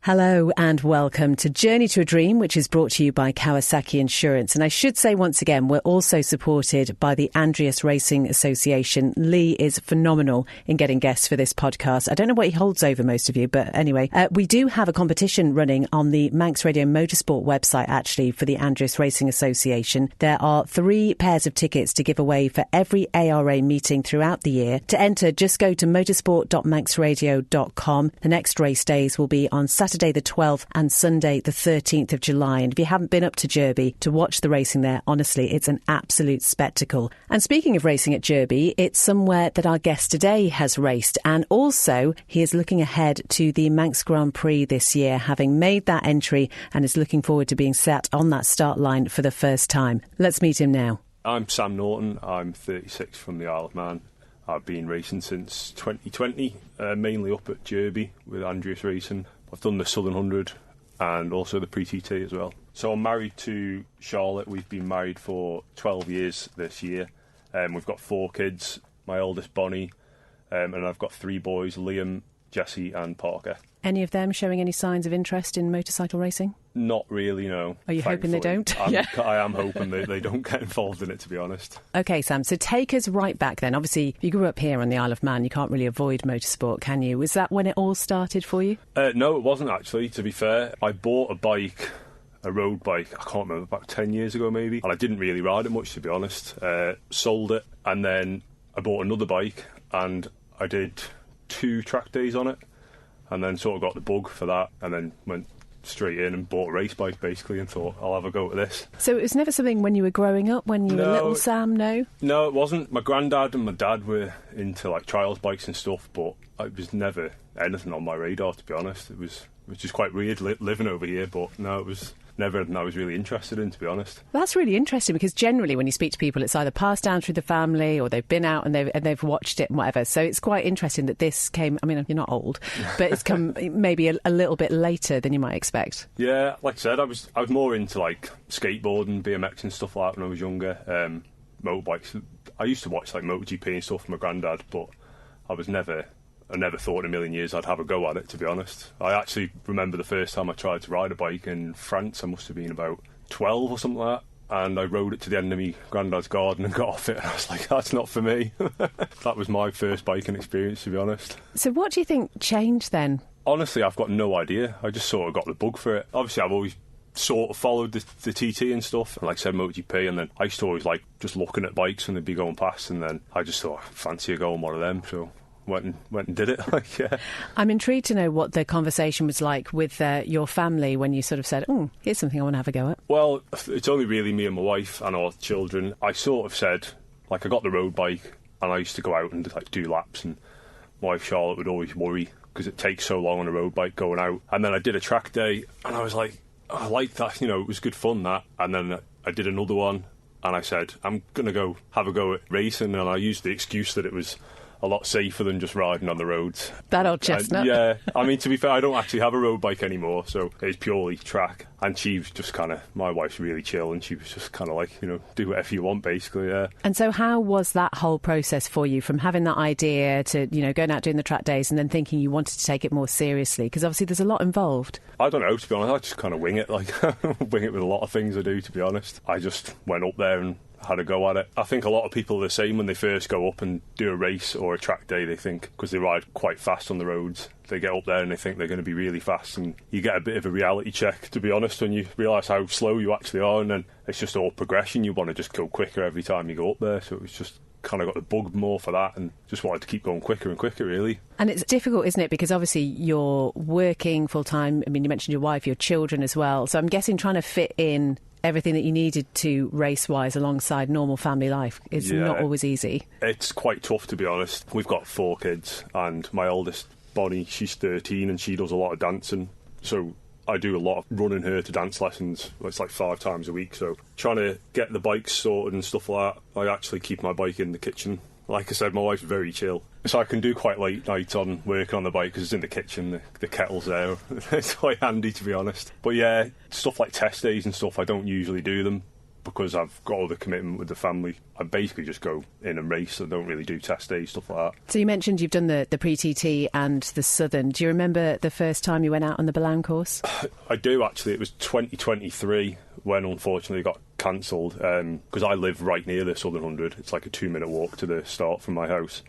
Hello and welcome to Journey to a Dream, which is brought to you by Kawasaki Insurance. And I should say once again, we're also supported by the Andreas Racing Association. Lee is phenomenal in getting guests for this podcast. I don't know what he holds over most of you, but anyway, we do have a competition running on the Manx Radio Motorsport website, actually, for the Andreas Racing Association. There are 3 pairs of tickets to give away for every ARA meeting throughout the year. To enter, just go to motorsport.manxradio.com. The next race days will be on Saturday the 12th and Sunday the 13th of July. And if you haven't been up to Derby to watch the racing there, honestly, it's an absolute spectacle. And speaking of racing at Derby, it's somewhere that our guest today has raced. And also, he is looking ahead to the Manx Grand Prix this year, having made that entry and is looking forward to being sat on that start line for the first time. Let's meet him now. I'm Sam Naughton. I'm 36 from the Isle of Man. I've been racing since 2020, mainly up at Derby with Andreas Racing. I've done the Southern 100 and also the Pre-TT as well. So I'm married to Charlotte. We've been married for 12 years this year. We've got 4 kids, my eldest Bonnie, and I've got 3 boys, Liam, Jesse and Parker. Any of them showing any signs of interest in motorcycle racing? Not really, no. Are you hoping they don't? I am hoping they don't get involved in it, to be honest. OK, Sam, so take us right back then. Obviously, you grew up here on the Isle of Man. You can't really avoid motorsport, can you? Was that when it all started for you? No, it wasn't actually, to be fair. I bought a bike, a road bike, I can't remember, about 10 years ago maybe. And I didn't really ride it much, to be honest. Sold it, and then I bought another bike, and I did 2 track days on it. And then sort of got the bug for that, and then went straight in and bought a race bike, basically, and thought, I'll have a go at this. So it was never something when you were growing up, when you were little, Sam, no? No, it wasn't. My granddad and my dad were into, like, trials bikes and stuff, but it was never anything on my radar, to be honest. It was just quite weird living over here, but no, it was never anything I was really interested in, to be honest. That's really interesting, because generally when you speak to people, it's either passed down through the family or they've been out and they've watched it and whatever. So it's quite interesting that this came, I mean, you're not old, but it's come maybe a little bit later than you might expect. Yeah, like I said, I was more into like skateboarding, BMX and stuff like that when I was younger. Motorbikes. I used to watch like MotoGP and stuff with my granddad, but I never thought in a million years I'd have a go at it, to be honest. I actually remember the first time I tried to ride a bike in France. I must have been about 12 or something like that. And I rode it to the end of my granddad's garden and got off it. And I was like, that's not for me. That was my first biking experience, to be honest. So what do you think changed then? Honestly, I've got no idea. I just sort of got the bug for it. Obviously, I've always sort of followed the TT and stuff, and like I said, MotoGP, and then I used to always like just looking at bikes when they'd be going past, and then I just thought, fancy a go on one of them, so went and did it. Yeah. I'm intrigued to know what the conversation was like with your family when you sort of said, oh, here's something I want to have a go at. Well, it's only really me and my wife and our children. I sort of said, like, I got the road bike and I used to go out and like do laps, and my wife Charlotte would always worry because it takes so long on a road bike going out. And then I did a track day and I was like, I like that, you know, it was good fun, that. And then I did another one and I said, I'm going to go have a go at racing, and I used the excuse that it was a lot safer than just riding on the roads. That old chestnut. Yeah, I mean, to be fair, I don't actually have a road bike anymore, so it's purely track. And she was just kind of, my wife's really chill, and she was just kind of like, you know, do whatever you want, basically, yeah. And so how was that whole process for you, from having that idea to, you know, going out doing the track days and then thinking you wanted to take it more seriously? Because obviously there's a lot involved. I don't know, to be honest, I just kind of wing it, like, wing it with a lot of things I do, to be honest. I just went up there and had a go at it. I think a lot of people are the same when they first go up and do a race or a track day. They think, because they ride quite fast on the roads, they get up there and they think they're going to be really fast, and you get a bit of a reality check, to be honest, when you realise how slow you actually are, and then it's just all progression. You want to just go quicker every time you go up there, so it was just kind of got the bug more for that, and just wanted to keep going quicker and quicker, really. And it's difficult, isn't it, because obviously you're working full time. I mean, you mentioned your wife, your children as well, so I'm guessing trying to fit in everything that you needed to race-wise alongside normal family life is not always easy. It's quite tough, to be honest. We've got 4 kids, and my oldest, Bonnie, she's 13 and she does a lot of dancing, so I do a lot of running her to dance lessons. It's like 5 times a week, so trying to get the bikes sorted and stuff like that. I actually keep my bike in the kitchen. Like I said, my wife's very chill, so I can do quite late nights on working on the bike because it's in the kitchen, the kettle's there. It's quite handy, to be honest. But yeah, stuff like test days and stuff, I don't usually do them because I've got all the commitment with the family, I basically just go in and race. I don't really do test days, stuff like that. So you mentioned you've done the pre-TT and the Southern. Do you remember the first time you went out on the Billown course? I do, actually. It was 2023 when, unfortunately, it got cancelled, because I live right near the Southern 100. It's like a 2-minute walk to the start from my house.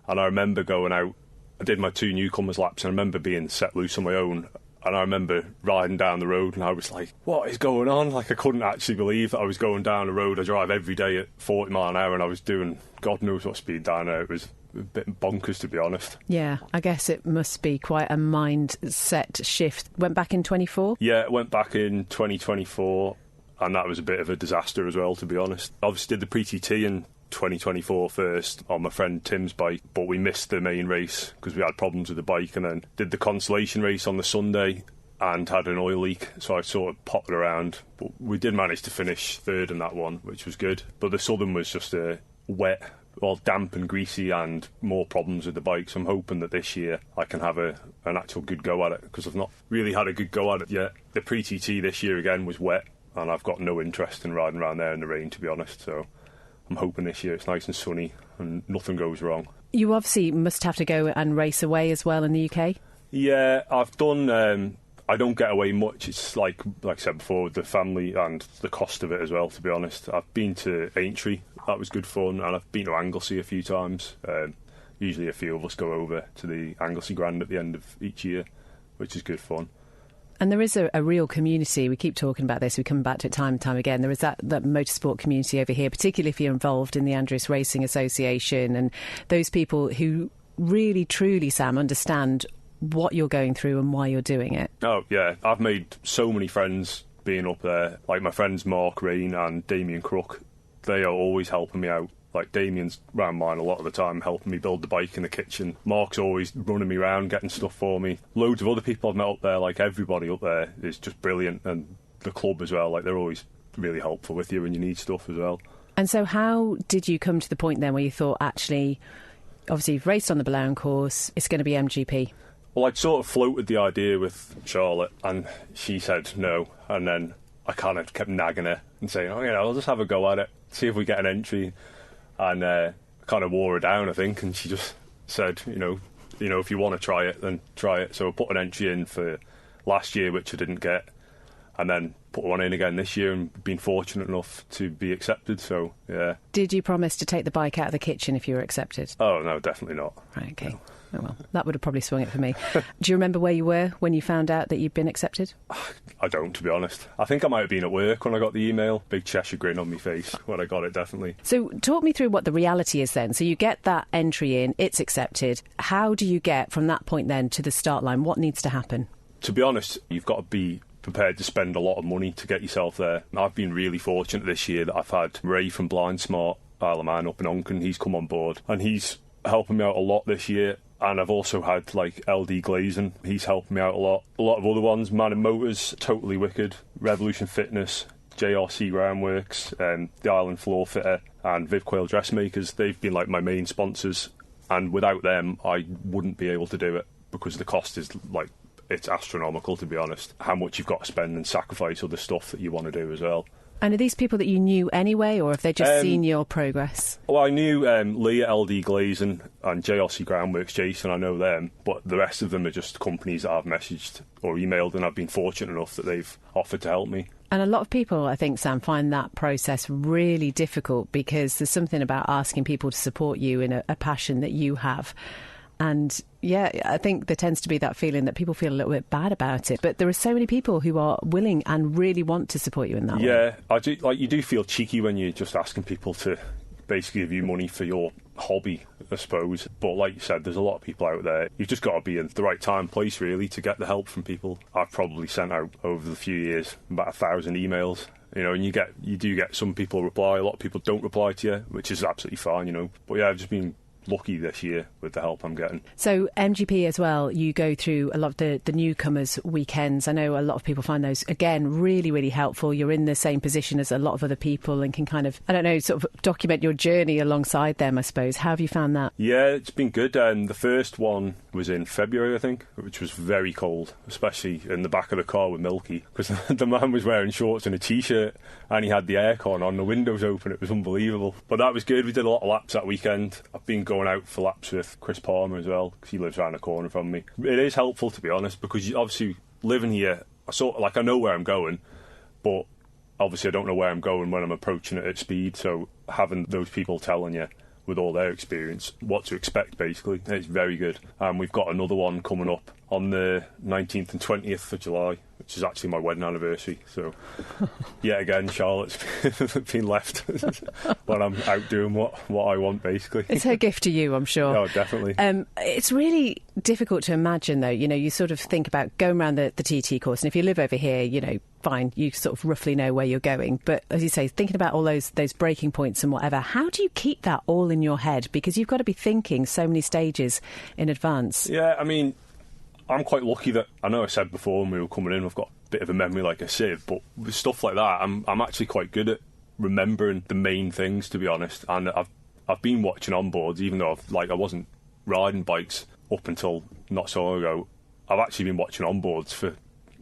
And I remember going out, I did my 2 newcomers laps, and I remember being set loose on my own. And I remember riding down the road and I was like, what is going on? Like, I couldn't actually believe that I was going down the road. I drive every day at 40 mile an hour and I was doing God knows what speed down there. It was a bit bonkers, to be honest. Yeah, I guess it must be quite a mindset shift. Went back in 24? Yeah, it went back in 2024 and that was a bit of a disaster as well, to be honest. Obviously did the pre-TT in 2024 first on my friend Tim's bike, but we missed the main race because we had problems with the bike, and then did the consolation race on the Sunday and had an oil leak, so I sort of popped around, but we did manage to finish third in that one, which was good. But the Southern was just a wet, well, damp and greasy and more problems with the bike, so I'm hoping that this year I can have an actual good go at it, because I've not really had a good go at it yet. The pre-TT this year again was wet and I've got no interest in riding around there in the rain, to be honest, so I'm hoping this year it's nice and sunny and nothing goes wrong. You obviously must have to go and race away as well in the UK? Yeah, I've done... I don't get away much. It's like I said before, with the family and the cost of it as well, to be honest. I've been to Aintree, that was good fun, and I've been to Anglesey a few times. Usually a few of us go over to the Anglesey Grand at the end of each year, which is good fun. And there is a real community. We keep talking about this. We come back to it time and time again. There is that motorsport community over here, particularly if you're involved in the Andreas Racing Association, and those people who really, truly, Sam, understand what you're going through and why you're doing it. Oh, yeah. I've made so many friends being up there. Like my friends Mark Rain and Damien Crook. They are always helping me out. Like, Damien's round mine a lot of the time, helping me build the bike in the kitchen. Mark's always running me around, getting stuff for me. Loads of other people I've met up there, like, everybody up there is just brilliant. And the club as well, like, they're always really helpful with you when you need stuff as well. And so how did you come to the point then where you thought, actually, obviously you've raced on the Billown course, it's going to be MGP? Well, I'd sort of floated the idea with Charlotte, and she said no. And then I kind of kept nagging her and saying, oh, I'll just have a go at it, see if we get an entry. And kind of wore her down, I think, and she just said, you know, if you want to try it, then try it. So I put an entry in for last year, which I didn't get, and then put one in again this year and been fortunate enough to be accepted, so, yeah. Did you promise to take the bike out of the kitchen if you were accepted? Oh, no, definitely not. Right, OK. No. Oh, well, that would have probably swung it for me. Do you remember where you were when you found out that you'd been accepted? I don't, to be honest. I think I might have been at work when I got the email. Big Cheshire grin on my face when I got it, definitely. So talk me through what the reality is then. So you get that entry in, it's accepted. How do you get from that point then to the start line? What needs to happen? To be honest, you've got to be prepared to spend a lot of money to get yourself there. I've been really fortunate this year that I've had Ray from Blind Smart Isle of Man up in Onken. He's come on board and he's helping me out a lot this year. And I've also had, like, LD Glazing. He's helping me out a lot. A lot of other ones, Man in Motors, Totally Wicked, Revolution Fitness, JRC Groundworks, the Island Floor Fitter, and Viv Quayle Dressmakers. They've been, like, my main sponsors. And without them, I wouldn't be able to do it because the cost is, like, it's astronomical, to be honest. How much you've got to spend and sacrifice other stuff that you want to do as well. And are these people that you knew anyway, or have they just seen your progress? Well, I knew Lee at LD Glazing and JRC Groundworks, Jason, I know them, but the rest of them are just companies that I've messaged or emailed, and I've been fortunate enough that they've offered to help me. And a lot of people, I think, Sam, find that process really difficult because there's something about asking people to support you in a passion that you have. And yeah, I think there tends to be that feeling that people feel a little bit bad about it. But there are so many people who are willing and really want to support you in that way. Yeah, I do. Like, you do feel cheeky when you're just asking people to basically give you money for your hobby, I suppose. But like you said, there's a lot of people out there. You've just got to be in the right time and place, really, to get the help from people. I've probably sent out over the few years about 1,000 emails. And you do get some people reply. A lot of people don't reply to you, which is absolutely fine, But yeah, I've just been lucky this year with the help I'm getting. So MGP as well, you go through a lot of the newcomers' weekends. I know a lot of people find those, again, really, really helpful. You're in the same position as a lot of other people and can kind of, I don't know, sort of document your journey alongside them, I suppose. How have you found that? Yeah, it's been good. The first one was in February, I think, which was very cold, especially in the back of the car with Milky, because the man was wearing shorts and a T-shirt and he had the aircon on, the windows open. It was unbelievable. But that was good. We did a lot of laps that weekend. I've been going out for laps with Chris Palmer as well, because he lives around the corner from me. It is helpful, to be honest, because obviously living here, I know where I'm going, but obviously I don't know where I'm going when I'm approaching it at speed. So having those people telling you with all their experience what to expect, basically, it's very good. We've got another one coming up on the 19th and 20th of July, which is actually my wedding anniversary. So yet again, Charlotte's been left when I'm out doing what I want, basically. It's her gift to you, I'm sure. Oh, definitely. It's really difficult to imagine, though. You know, you sort of think about going around the TT course, and if you live over here, you know, fine, you sort of roughly know where you're going. But as you say, thinking about all those breaking points and whatever, how do you keep that all in your head? Because you've got to be thinking so many stages in advance. Yeah, I mean, I'm quite lucky that, I know I said before when we were coming in, I've got a bit of a memory like a sieve, but with stuff like that, I'm actually quite good at remembering the main things, to be honest. And I've been watching onboards, even though I wasn't riding bikes up until not so long ago. I've actually been watching onboards for,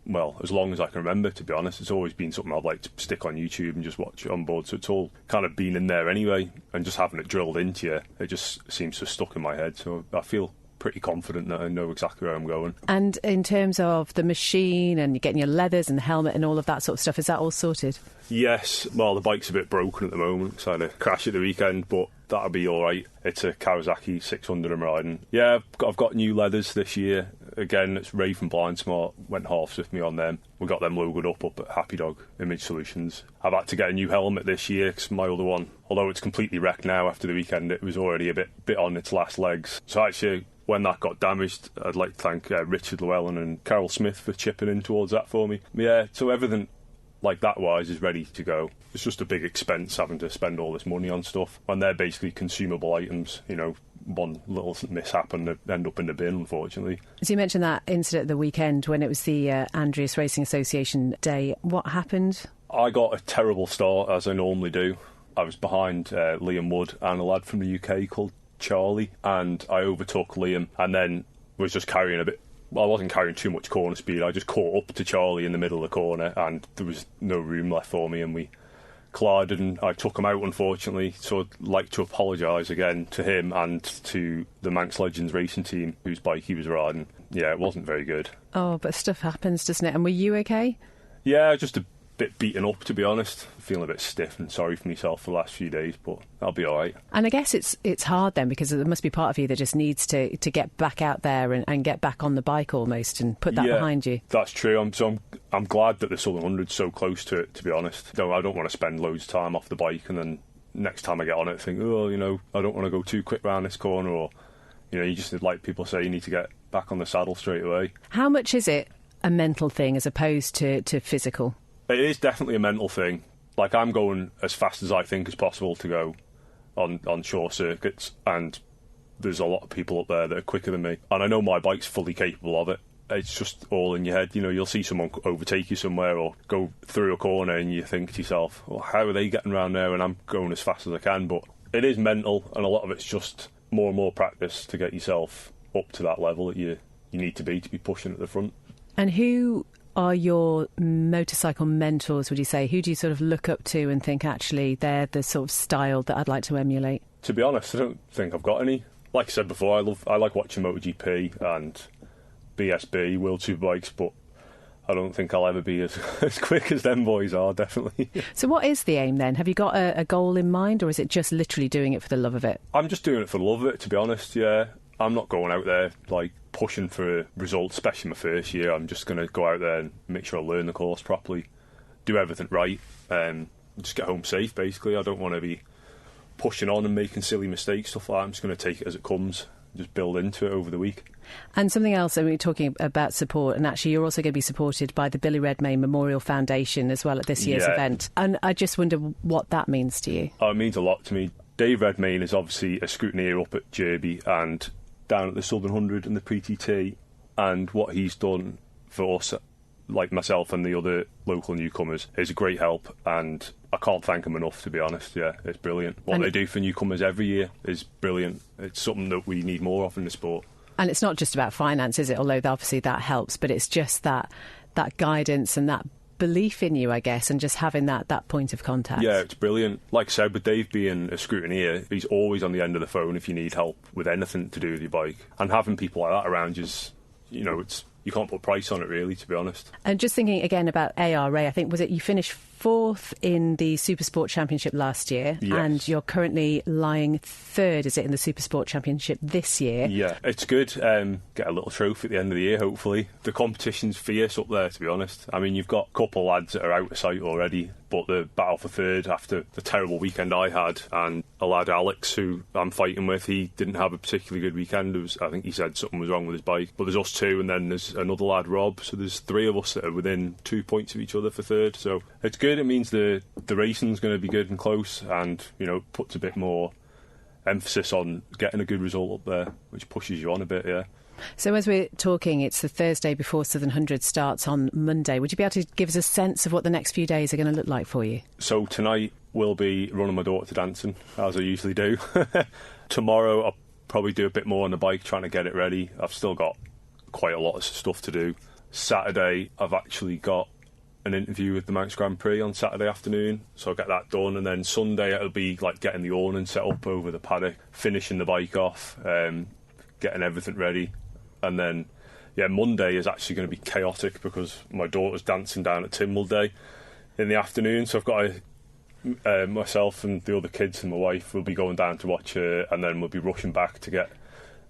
well, as long as I can remember, to be honest. It's always been something I'd like to stick on YouTube and just watch onboard, so it's all kind of been in there anyway, and just having it drilled into you, it just seems to stuck in my head. So I feel pretty confident that I know exactly where I'm going. And in terms of the machine and getting your leathers and the helmet and all of that sort of stuff, is that all sorted? Yes, well, the bike's a bit broken at the moment, so I had a crash at the weekend, but that'll be alright. It's a Kawasaki 600 I'm riding. Yeah, I've got new leathers this year. Again, it's Ray from Blindsmart went halves with me on them. We got them logoed up at Happy Dog Image Solutions. I've had to get a new helmet this year because my other one, although it's completely wrecked now after the weekend, it was already a bit on its last legs. So actually, when that got damaged, I'd like to thank Richard Llewellyn and Carol Smith for chipping in towards that for me. Yeah, so everything like that wise is ready to go. It's just a big expense having to spend all this money on stuff, and they're basically consumable items. You know, one little mishap and they end up in the bin, unfortunately. So you mentioned that incident at the weekend when it was the Andreas Racing Association day. What happened? I got a terrible start, as I normally do. I was behind Liam Wood and a lad from the UK called Charlie, and I overtook Liam and then was just carrying a bit. Well, I wasn't carrying too much corner speed. I just caught up to Charlie in the middle of the corner and there was no room left for me, and we collided and I took him out, unfortunately. So I'd like to apologise again to him and to the Manx Legends racing team whose bike he was riding. Yeah, it wasn't very good. Oh, but stuff happens, doesn't it? And were you okay? Yeah, just a bit beaten up, to be honest. Feeling a bit stiff and sorry for myself for the last few days, but I'll be all right. And I guess it's hard then, because there must be part of you that just needs to get back out there and get back on the bike almost and put that behind you. That's true. I'm glad that the Southern 100's so close to it, to be honest. I don't want to spend loads of time off the bike and then next time I get on it think, oh, you know, I don't want to go too quick round this corner, or, you know, you just, like people say, you need to get back on the saddle straight away. How much is it a mental thing as opposed to physical? It is definitely a mental thing. Like, I'm going as fast as I think is possible to go on short circuits, and there's a lot of people up there that are quicker than me. And I know my bike's fully capable of it. It's just all in your head. You know, you'll see someone overtake you somewhere or go through a corner and you think to yourself, well, how are they getting around there and I'm going as fast as I can? But it is mental, and a lot of it's just more and more practice to get yourself up to that level that you need to be pushing at the front. And who are your motorcycle mentors, would you say? Who do you sort of look up to and think, actually, they're the sort of style that I'd like to emulate? To be honest, I don't think I've got any. Like I said before, I like watching MotoGP and BSB, World Superbikes, but I don't think I'll ever be as quick as them boys are, definitely. So what is the aim then? Have you got a goal in mind, or is it just literally doing it for the love of it? I'm just doing it for the love of it, to be honest, yeah. I'm not going out there, like, pushing for results, especially my first year. I'm just going to go out there and make sure I learn the course properly, do everything right, and just get home safe, basically. I don't want to be pushing on and making silly mistakes, stuff like that. I'm just going to take it as it comes, just build into it over the week. And something else, I mean, talking about support, and actually you're also going to be supported by the Billy Redmayne Memorial Foundation as well at this year's event. And I just wonder what that means to you. Oh, it means a lot to me. Dave Redmayne is obviously a scrutineer up at Derby and down at the Southern 100 and the Pre-TT, and what he's done for us, like myself and the other local newcomers, is a great help, and I can't thank him enough, to be honest. Yeah, it's brilliant. What they do for newcomers every year is brilliant. It's something that we need more of in the sport. And it's not just about finance, is it? Although obviously that helps, but it's just that guidance and that belief in you, I guess, and just having that point of contact. Yeah, it's brilliant. Like I said, with Dave being a scrutineer, he's always on the end of the phone if you need help with anything to do with your bike. And having people like that around you, you can't put a price on it, really, to be honest. And just thinking again about ARA, I think, you finished 4th in the Supersport Championship last year, yes. And you're currently lying 3rd, is it, in the Supersport Championship this year? Yeah, it's good. Get a little trophy at the end of the year, hopefully. The competition's fierce up there, to be honest. I mean, you've got a couple of lads that are out of sight already, but the battle for 3rd after the terrible weekend I had, and a lad, Alex, who I'm fighting with, he didn't have a particularly good weekend. I think he said something was wrong with his bike. But there's us two, and then there's another lad, Rob, so there's 3 of us that are within 2 points of each other for 3rd. So it's good. It means the racing's going to be good and close, and puts a bit more emphasis on getting a good result up there, which pushes you on a bit. Yeah. So as we're talking, it's the Thursday before Southern 100 starts on Monday. Would you be able to give us a sense of what the next few days are going to look like for you? So tonight we'll be running my daughter to dancing, as I usually do. Tomorrow I'll probably do a bit more on the bike, trying to get it ready. I've still got quite a lot of stuff to do. Saturday I've actually got an interview with the Manx Grand Prix on Saturday afternoon, so I'll get that done, and then Sunday it'll be like getting the awning set up over the paddock, finishing the bike off, getting everything ready. And then, Monday is actually going to be chaotic because my daughter's dancing down at Tynwald Day in the afternoon. So I've got myself and the other kids and my wife will be going down to watch her, and then we'll be rushing back to get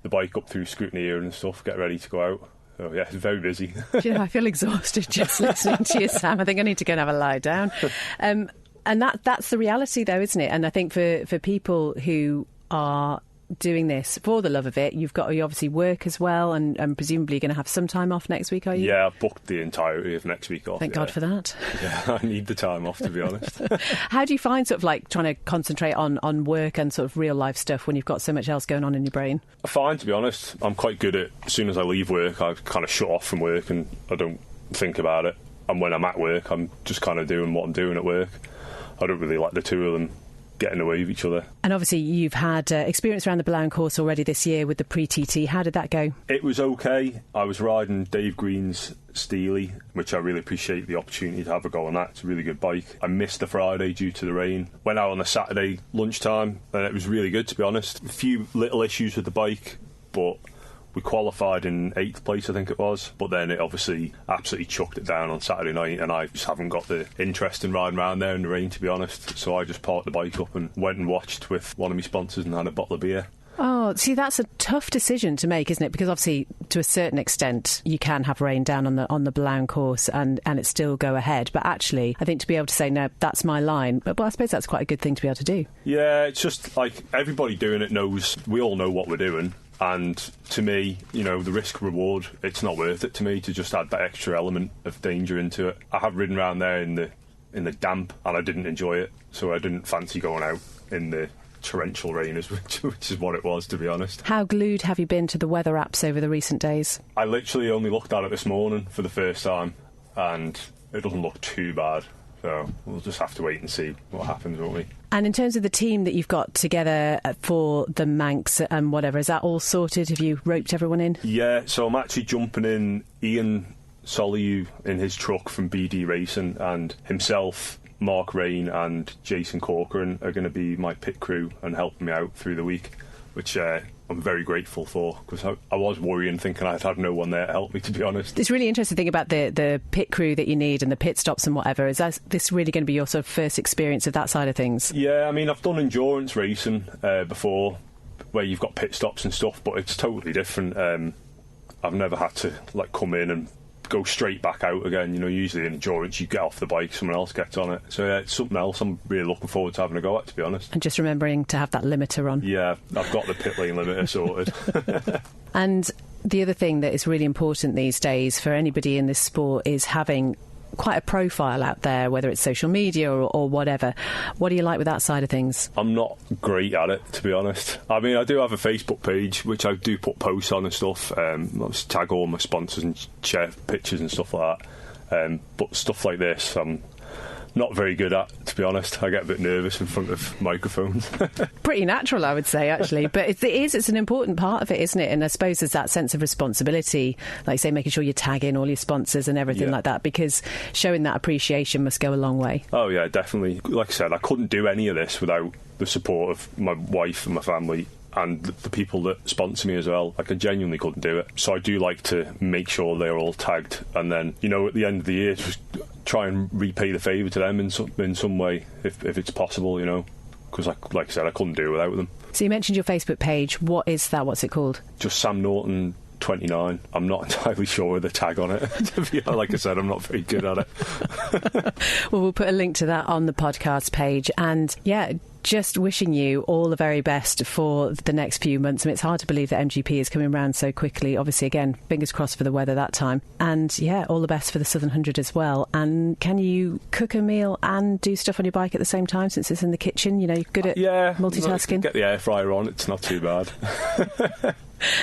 the bike up through scrutineer and stuff, get ready to go out. So, yeah, it's very busy. I feel exhausted just listening to you, Sam. I think I need to go and have a lie down. And that's the reality, though, isn't it? And I think for people who are doing this for the love of it, you obviously work as well, and presumably you're going to have some time off next week, are you? Yeah, I've booked the entirety of next week off. Thank God for that. Yeah, I need the time off, to be honest. How do you find sort of like trying to concentrate on work and sort of real life stuff when you've got so much else going on in your brain? I find, to be honest, I'm quite good at, as soon as I leave work, I kind of shut off from work and I don't think about it. And when I'm at work, I'm just kind of doing what I'm doing at work. I don't really like the two of them getting away with each other. And obviously you've had experience around the Billown course already this year with the Pre-TT. How did that go? It was okay. I was riding Dave Green's Steely, which I really appreciate the opportunity to have a go on that. It's a really good bike. I missed the Friday due to the rain. Went out on the Saturday lunchtime and it was really good, to be honest. A few little issues with the bike, but we qualified in 8th place, I think it was, but then it obviously absolutely chucked it down on Saturday night, and I just haven't got the interest in riding around there in the rain, to be honest. So I just parked the bike up and went and watched with one of my sponsors and had a bottle of beer. Oh, see, that's a tough decision to make, isn't it? Because obviously, to a certain extent, you can have rain down on the Billown course and it still go ahead. But actually, I think to be able to say, no, that's my line, but I suppose that's quite a good thing to be able to do. Yeah, it's just like everybody doing it knows, we all know what we're doing. And to me, the risk-reward, it's not worth it to me to just add that extra element of danger into it. I have ridden around there in the damp and I didn't enjoy it, so I didn't fancy going out in the torrential rain, which is what it was, to be honest. How glued have you been to the weather apps over the recent days? I literally only looked at it this morning for the first time, and it doesn't look too bad. So we'll just have to wait and see what happens, won't we? And in terms of the team that you've got together for the Manx and whatever, is that all sorted? Have you roped everyone in? Yeah, so I'm actually jumping in Ian Soliu in his truck from BD Racing, and himself, Mark Rain and Jason Corcoran are going to be my pit crew and helping me out through the week, which I'm very grateful for, because I was worrying, thinking I'd have no one there to help me, to be honest. It's really interesting thing about the pit crew that you need and the pit stops and whatever. Is this really going to be your sort of first experience of that side of things? Yeah, I mean, I've done endurance racing before, where you've got pit stops and stuff, but it's totally different. I've never had to come in and go straight back out again. Usually in endurance you get off the bike, someone else gets on it, so yeah, it's something else I'm really looking forward to having a go at, to be honest. And just remembering to have that limiter on. Yeah, I've got the pit lane limiter sorted. And the other thing that is really important these days for anybody in this sport is having quite a profile out there, whether it's social media or whatever. What do you like with that side of things? I'm not great at it, to be honest. I mean, I do have a Facebook page, which I do put posts on and stuff. I just tag all my sponsors and share pictures and stuff like that. But stuff like this, I'm not very good at, to be honest. I get a bit nervous in front of microphones. Pretty natural, I would say, actually. But it's an important part of it, isn't it? And I suppose there's that sense of responsibility, like, say, making sure you tag in all your sponsors and everything like that, because showing that appreciation must go a long way. Oh, yeah, definitely. Like I said, I couldn't do any of this without the support of my wife and my family and the people that sponsor me as well. Like, I genuinely couldn't do it. So I do like to make sure they're all tagged, and then, you know, at the end of the year, just try and repay the favour to them in some way, if it's possible, you know, because like I said, I couldn't do it without them. So you mentioned your Facebook page. What is that? What's it called? Just Sam Naughton 29. I'm not entirely sure with the tag on it. Like I said, I'm not very good at it. Well, we'll put a link to that on the podcast page. And yeah, just wishing you all the very best for the next few months. I mean, it's hard to believe that MGP is coming around so quickly. Obviously, again, fingers crossed for the weather that time. And yeah, all the best for the Southern 100 as well. And can you cook a meal and do stuff on your bike at the same time, since it's in the kitchen? You know, you're good at multitasking. Get the air fryer on. It's not too bad.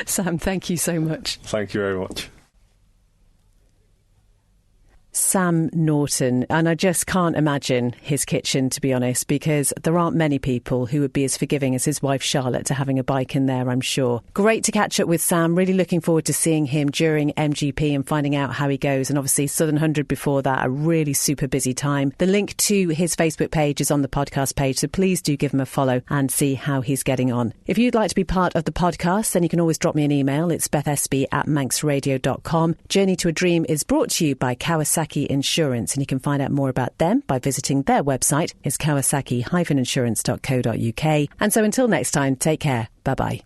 Sam, thank you so much. Thank you very much. Sam Naughton, and I just can't imagine his kitchen, to be honest, because there aren't many people who would be as forgiving as his wife Charlotte to having a bike in there, I'm sure. Great to catch up with Sam. Really looking forward to seeing him during MGP and finding out how he goes. And obviously Southern 100 before that, a really super busy time. The link to his Facebook page is on the podcast page, so please do give him a follow and see how he's getting on. If you'd like to be part of the podcast, then you can always drop me an email. It's bethesby@manxradio.com. Journey to a Dream is brought to you by Kawasaki Insurance, and you can find out more about them by visiting their website. It's kawasaki-insurance.co.uk. And so until next time, take care. Bye-bye.